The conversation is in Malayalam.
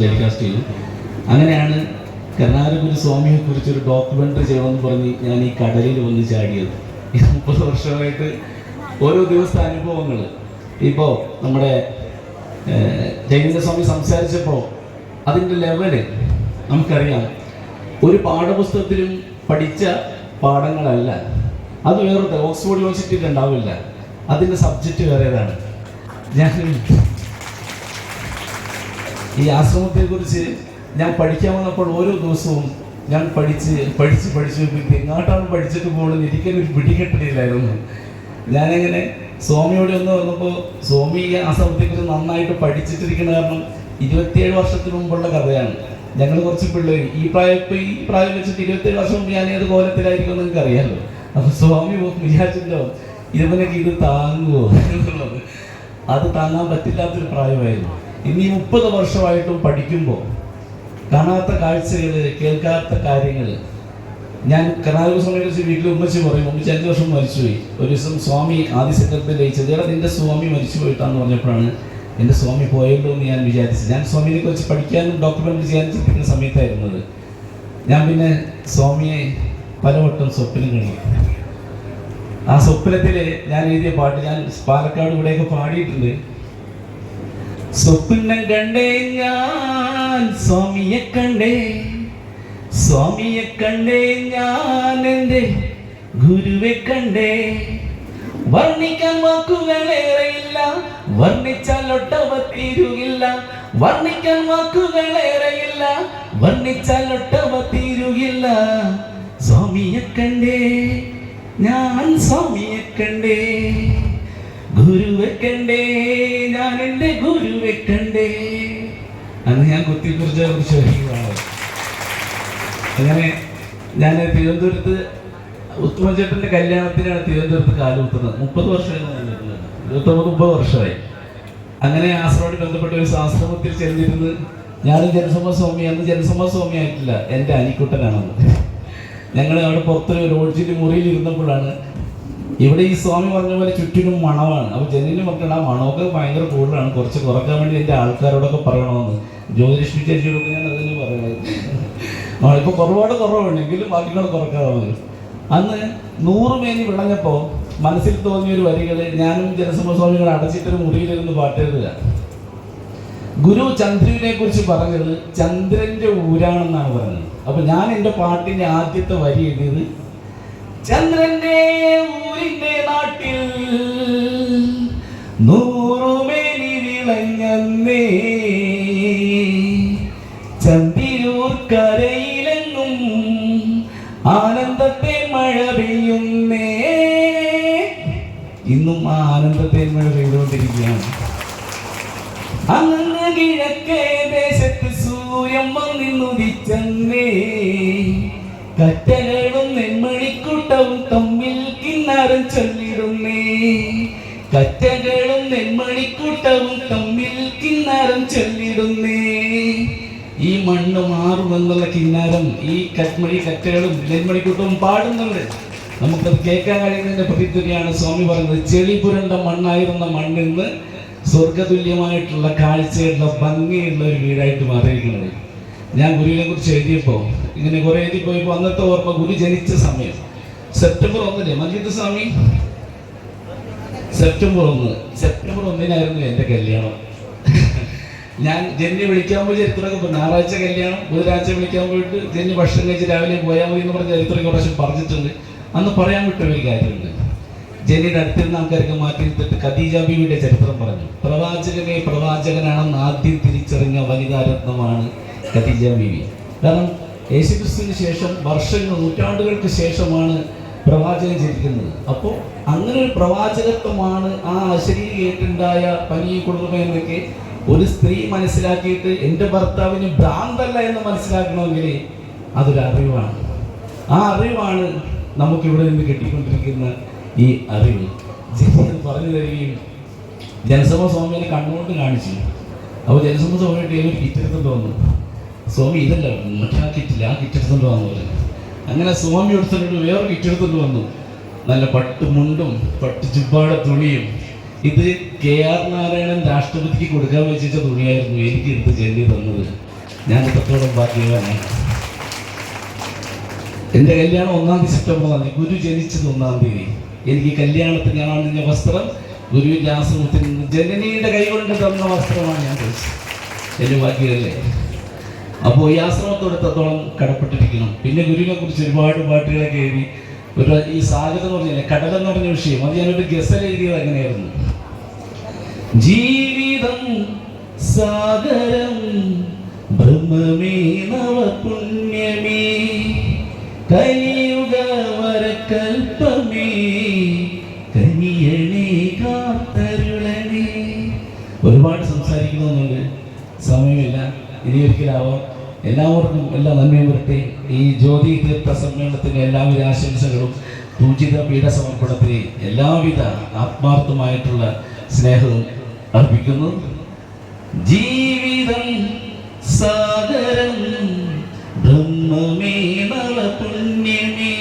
ടെലികാസ്റ്റ് ചെയ്തു. അങ്ങനെയാണ് കരുണാകരഗുരു സ്വാമിയെ കുറിച്ചൊരു ഡോക്യുമെൻ്ററി ചെയ്യണമെന്ന് പറഞ്ഞ് ഞാൻ ഈ കടലിൽ വന്ന് ചാടിയത്. 30 വർഷമായിട്ട് ഓരോ ദിവസത്തെ അനുഭവങ്ങൾ. ഇപ്പോൾ നമ്മുടെ ജയന്ത സ്വാമി സംസാരിച്ചപ്പോൾ അതിൻ്റെ ലെവല് നമുക്കറിയാം. ഒരു പാഠപുസ്തകത്തിലും പഠിച്ച പാഠങ്ങളല്ല, അത് വേറെ ഓക്സ്ഫോർഡ് യൂണിവേഴ്സിറ്റിയിൽ ഉണ്ടാവില്ല, അതിൻ്റെ സബ്ജക്റ്റ് വേറേതാണ്. ഞാൻ ഈ ആശ്രമത്തെക്കുറിച്ച് ഞാൻ പഠിക്കാൻ വന്നപ്പോൾ ഓരോ ദിവസവും ഞാൻ പഠിച്ച് എങ്ങോട്ടാണ് പഠിച്ചിട്ട് പോകണമെന്ന് എനിക്കൊരു പിടികെട്ടില്ലായിരുന്നു. ഞാനങ്ങനെ സ്വാമിയോട് ഒന്ന് വന്നപ്പോൾ സ്വാമി ഈ ആശ്രമത്തെക്കുറിച്ച് നന്നായിട്ട് പഠിച്ചിട്ടിരിക്കുന്ന കാരണം 27 വർഷത്തിന് മുമ്പുള്ള കഥയാണ്. ഞങ്ങൾ കുറച്ച് പിള്ളേർ ഈ പ്രായം വെച്ചിട്ട് 27 വർഷം മുമ്പ് ഞാൻ ഏത് കോലത്തിലായിരിക്കും എന്ന് നിങ്ങൾക്ക് അറിയാമല്ലോ. അപ്പോൾ സ്വാമി വിചാരിച്ചല്ലോ ഇവനൊക്കെ ഇത് താങ്ങുമോ എന്നുള്ളത്. അത് താങ്ങാൻ പറ്റില്ലാത്തൊരു പ്രായമായിരുന്നു. ഇനി 30 വർഷമായിട്ടും പഠിക്കുമ്പോൾ കാണാത്ത കാഴ്ചകൾ, കേൾക്കാത്ത കാര്യങ്ങൾ. ഞാൻ കർണാടക സ്വാമിയെ കുറിച്ച് വീട്ടിൽ ഉമ്മച്ചി പറയും, ഉമ്മച്ചി 5 വർഷം മരിച്ചുപോയി. ഒരു ദിവസം സ്വാമി ആദിശങ്കരത്തിൽ ലയിച്ചത്, ഏടാ നിന്റെ സ്വാമി മരിച്ചു പോയിട്ടാന്ന് പറഞ്ഞപ്പോഴാണ് എൻ്റെ സ്വാമി പോയല്ലോ എന്ന് ഞാൻ വിചാരിച്ചത്. ഞാൻ സ്വാമിനെ കുറിച്ച് പഠിക്കാനും ഡോക്യുമെൻ്റ് ചെയ്യാനും ചിന്തിക്കുന്ന സമയത്തായിരുന്നത്. ഞാൻ പിന്നെ സ്വാമിയെ പലവട്ടം സ്വപ്നം കണ്ടു. ആ സ്വപ്നത്തിൽ ഞാൻ എഴുതിയ പാട്ട് ഞാൻ പാലക്കാട് ഇവിടെയൊക്കെ പാടിയിട്ടുണ്ട്. സ്വപ്നം കണ്ടേ ഞാൻ സ്വാമിയെ കണ്ടേ, സ്വാമിയെ കണ്ടേ ഞാൻ എൻ്റെ ഗുരുവെ കണ്ടേ. വർണ്ണിക്കാൻ വാക്കുകളേറെയില്ല, വർണ്ണിച്ചാൽ ഒട്ടവ തീരുകില്ല. വർണ്ണിക്കാൻ വാക്കുകളേറെയില്ല, വർണ്ണിച്ചാൽ ഒട്ടവ തീരുകില്ല. സ്വാമിയെ കണ്ടേ ഞാൻ, സ്വാമിയെ കണ്ടേ, ഗുരുവെ കണ്ടേ ഞാൻ എൻ്റെ ഗുരുവെ കണ്ടേ. അന്ന് ഞാൻ കുറിച്ച് വരികയാണ്. അങ്ങനെ ഞാൻ തിരുവനന്തപുരത്ത് ഉത്തമചേട്ടൻ്റെ കല്യാണത്തിനാണ് തിരുവനന്തപുരത്ത് കാലുകുത്തുന്നത്. 30 വർഷമായി, 29-30 വർഷമായി. അങ്ങനെ ആശ്രമോട് ബന്ധപ്പെട്ട ഒരു ആശ്രമത്തിൽ ചെന്നിരുന്ന് ഞാനും ജനസംഘ സ്വാമി, അന്ന് ജനസംഘ സ്വാമി ആയിട്ടില്ല, എൻ്റെ അനിക്കുട്ടനാണെന്ന്. ഞങ്ങൾ അവിടെ പുറത്തൊരു ലോഡ്ജിൻ്റെ മുറിയിൽ ഇരുന്നപ്പോഴാണ് ഇവിടെ ഈ സ്വാമി പറഞ്ഞ പോലെ ചുറ്റിനും മണമാണ്. അപ്പോൾ ജനലിന് പറഞ്ഞാൽ ആ മണമൊക്കെ ഭയങ്കര കൂടുതലാണ്, കുറച്ച് കുറക്കാൻ വേണ്ടി എൻ്റെ ആൾക്കാരോടൊക്കെ പറയണമെന്ന്. ജ്യോതിലക്ഷ്മി ചേച്ചിയോടൊക്കെ ഞാൻ അതിന് പറയണത്. ഇപ്പോൾ കുറവുണ്ടെങ്കിലും ബാക്കിയോട് കുറക്കാതെ മതി. അന്ന് 100 മേനി വിളഞ്ഞപ്പോൾ മനസ്സിൽ തോന്നിയൊരു വരികൾ, ഞാനും ജനസംഘസ്വാമികൾ അടച്ചിട്ടൊരു മുറിയിലിരുന്ന് പാട്ടെഴുതുക. ഗുരു ചന്ദ്രനെ കുറിച്ച് പറഞ്ഞത് ചന്ദ്രന്റെ ഊരാണെന്നാണ് പറഞ്ഞത്. അപ്പൊ ഞാൻ എൻ്റെ പാട്ടിന്റെ ആദ്യത്തെ വരി എഴുതിയത്, ചന്ദ്രന്റെ ഊരിന്റെ നാട്ടിൽ 100 മേനി വിളഞ്ഞന്നേ, ചന്ദിരൂർ കരയിലെങ്ങും ആനന്ദത്തെ മഴ പെയ്യുന്നേ. ഇന്നും ആ ആനന്ദത്തെ മഴ പെയ്തുകൊണ്ടിരിക്കുകയാണ്. അങ്ങ് കിഴക്കേ ദേശത്ത് സൂര്യൻ വന്നിന്നുദിച്ചന്നേ, കറ്റകളും നെന്മണിക്കൂട്ടവും തമ്മിൽ കിന്നാരം ചൊല്ലിടുന്നേ. കറ്റകളും നെന്മണിക്കൂട്ടവും തമ്മിൽ കിന്നാരം ചൊല്ലിടുന്നേ. ഈ മണ്ണ് മാറുമെന്നുള്ള കിന്നാരം ഈ കറ്റകളും നെന്മണിക്കൂട്ടവും പാടുന്നുണ്ട്. നമുക്കത് കേൾക്കാൻ കഴിയുന്നതിൻ്റെ പ്രതിധ്വനിയാണ് സ്വാമി പറയുന്നത്. ചെളി പുരണ്ട മണ്ണായിരുന്ന മണ്ണിന്ന് സ്വർഗതുല്യമായിട്ടുള്ള കാഴ്ചയുള്ള ഭംഗിയുള്ള ഒരു വീടായിട്ട് മാറിയിരിക്കുന്നത്. ഞാൻ ഗുരുവിനെ കുറിച്ച് എഴുതിയപ്പോൾ ഇങ്ങനെ കുറെ എഴുതിപ്പോയപ്പോൾ അന്നത്തെ ഓർമ്മ, ഗുരു ജനിച്ച സമയം സെപ്റ്റംബർ 1 മഞ്ജിത് സ്വാമി സെപ്റ്റംബർ 1 എൻ്റെ കല്യാണം. ഞാൻ ജെന്നി വിളിക്കാൻ പോയി ചരിത്രമൊക്കെ, ഞായറാഴ്ച കല്യാണം, ബുധനാഴ്ച വിളിക്കാൻ പോയിട്ട് ജെന്നി ഭക്ഷണം കഴിച്ച് രാവിലെ പോയാൽ മതി എന്ന് പറഞ്ഞ ചരിത്രമൊക്കെ പ്രാവശ്യം പറഞ്ഞിട്ടുണ്ട്. അന്ന് പറയാൻ വിട്ട ഒരു കാര്യമുണ്ട്. ജെന്നിയുടെ അടുത്തിരുന്ന ആൾക്കാരൊക്കെ മാറ്റി നിർത്തിട്ട് ഖദീജ ബീവിയുടെ ചരിത്രം പറഞ്ഞു. പ്രവാചകനെ പ്രവാചകനാണെന്ന് ആദ്യം തിരിച്ചറിഞ്ഞ വനിതാരത്നമാണ് ഖദീജ ബീവി. കാരണം യേശുക്രിസ്തുവിന് ശേഷം നൂറ്റാണ്ടുകൾക്ക് ശേഷമാണ് പ്രവാചകൻ ജനിക്കുന്നത്. അപ്പോൾ അങ്ങനെ ഒരു പ്രവാചകത്വമാണ് ആ അശരീരിയായിട്ടുണ്ടായ പനി കുളിർമയെന്നൊക്കെ ഒരു സ്ത്രീ മനസ്സിലാക്കിയിട്ട് എൻ്റെ ഭർത്താവിന് ഭ്രാന്തല്ല എന്ന് മനസ്സിലാക്കണമെങ്കിൽ അതൊരു അറിവാണ്. ആ അറിവാണ് നമുക്കിവിടെ നിന്ന് കിട്ടിക്കൊണ്ടിരിക്കുന്ന ഈ അറിവ്. ജനസംഘ പറഞ്ഞു തരികയും ജനസഭ സ്വാമിയെ കണ്ണുകൊണ്ട് കാണിച്ചു. അപ്പോൾ ജനസഭ സ്വാമിയായിട്ട് ഏതൊരു കിറ്റെടുത്തുകൊണ്ട് വന്നു. സ്വാമി ഇതല്ല മറ്റേ ആ കിറ്റില്ല, ആ കിറ്റെടുത്തുകൊണ്ട് വന്നു പോലെ. അങ്ങനെ സ്വാമി എടുത്തിട്ട് വേറെ കിറ്റെടുത്തുകൊണ്ട് വന്നു. നല്ല പട്ട് മുണ്ടും പട്ട് ജുബ്ബാടെ തുണിയും ഇത് KR നാരായണൻ രാഷ്ട്രപതിക്ക് കൊടുക്കാൻ വെച്ചിട്ട തുണിയായിരുന്നു എനിക്ക് എടുത്ത് ചെല്ലി തന്നത്. ഞാൻ എത്രത്തോളം ഭാഗ്യവാനാണ്. എൻ്റെ കല്യാണം 1 സെപ്റ്റംബർ, ഗുരു ജനിച്ചത് 1 എനിക്ക് കല്യാണത്തിന് ഞാൻ അണിഞ്ഞ വസ്ത്രം ഗുരുവിൻ്റെ ആശ്രമത്തിൽ നിന്ന് ജനനിയുടെ കൈകൊണ്ട് തന്ന വസ്ത്രമാണ് ഞാൻ ധരിച്ചത്. എൻ്റെ ഭാഗ്യമല്ലേ? അപ്പോൾ ഈ ആശ്രമത്തോടത്തോളം കടപ്പെട്ടിരിക്കണം. പിന്നെ ഗുരുവിനെ കുറിച്ച് ഒരുപാട് പാട്ടുകളൊക്കെ എഴുതി. ഈ സാഗരം എന്ന് പറഞ്ഞാൽ കടലെന്ന് പറഞ്ഞ വിഷയം, അത് ഞാനൊരു ഗസൽ എഴുതിയത് അങ്ങനെയായിരുന്നു. ജീവിതം സാഗരം ബ്രഹ്മമേ നവപുണ്യമേ കലിയുഗ വരകൽപ്പമേ കനിയണേ കാത്തരുളണേ. ഒരുപാട് സംസാരിക്കണമെന്നുണ്ട്, സമയമില്ല. ഇനി ഒരിക്കലാവാം. എല്ലാവർക്കും എല്ലാ നന്മയും വരട്ടെ. ഈ ജ്യോതി തീർത്ഥ സമ്മേളനത്തിൻ്റെ എല്ലാവിധ ആശംസകളും പൂജിത പീഠസമർപ്പണത്തിന് എല്ലാവിധ ആത്മാർത്ഥമായിട്ടുള്ള സ്നേഹവും അർപ്പിക്കുന്നു. ജീവിതം സാഗരം ബ്രഹ്മമേ നവപുണ്യമേ